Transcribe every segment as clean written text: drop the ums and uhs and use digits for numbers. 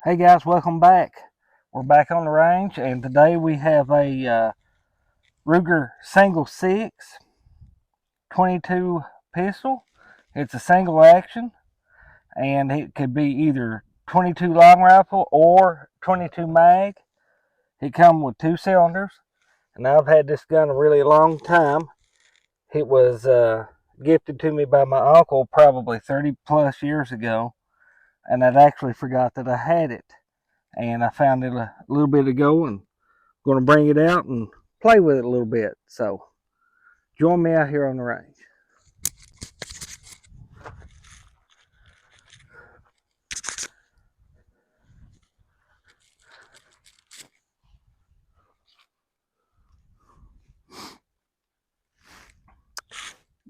Hey guys, welcome back. We're back on the range, and today we have a Ruger single 6 22 pistol. It's a single action, and it could be either 22 long rifle or 22 mag. It comes with 2 cylinders, and I've had this gun a really long time. It was gifted to me by my uncle probably 30 plus years ago, and I'd actually forgot that I had it. And I found it a little bit ago, and going to bring it out and play with it a little bit. So join me out here on the range.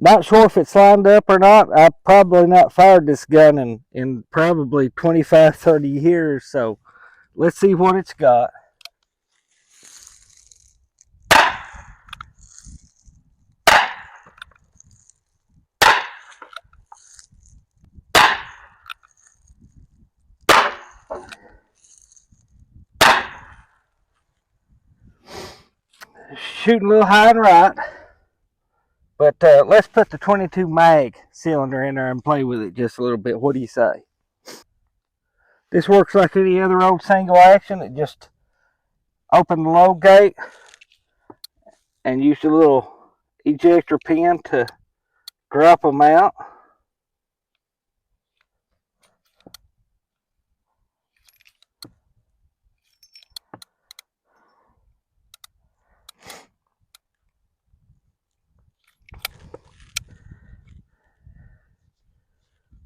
Not sure if it's lined up or not. I've probably not fired this gun in probably 25, 30 years. So let's see what it's got. Shooting a little high and right. But let's put the 22 mag cylinder in there and play with it just a little bit. What do you say? This works like any other old single action. It just open the load gate and use the little ejector pin to drop them out.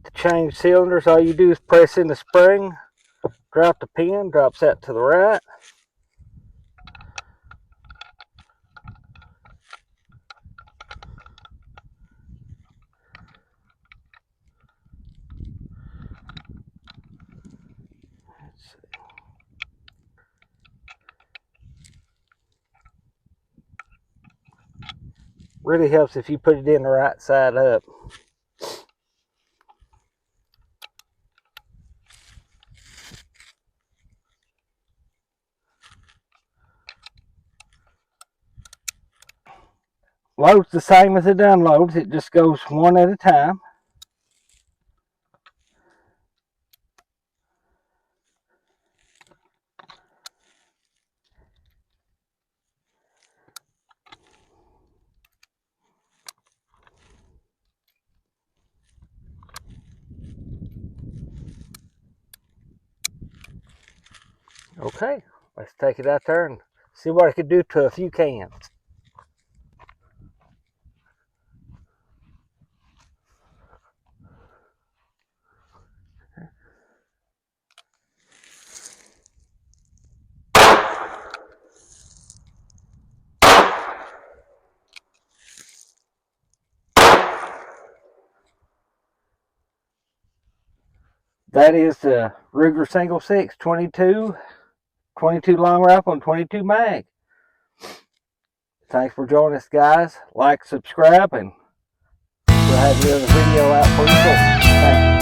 To change cylinders, all you do is press in the spring, drop the pin, drops that to the right. Really helps if you put it in the right side up. Loads the same as it unloads, it just goes one at a time. Okay, let's take it out there and see what it could do to a few cans. That is the Ruger single 6 22 long rifle and 22 mag. Thanks for joining us, guys. Like, subscribe, and we'll have another video out for you. Thank you.